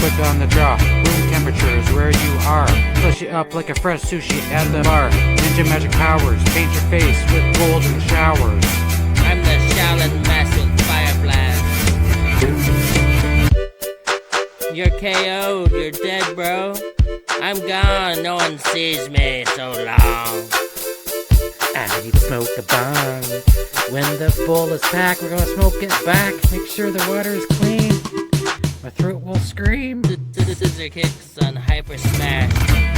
quick on the draw. Room temperature is where you are. Flush you up like a fresh sushi at the bar. Ninja magic powers, paint your face with golden showers. I'm the Shaolin Master with Fire Blast. You're KO'd, you're dead, bro. I'm gone, no one sees me so long. I need to smoke a bong. When the bowl is packed, we're gonna smoke it back. Make sure the water is clean. My throat will scream. Scissor kicks on Hyper Smash.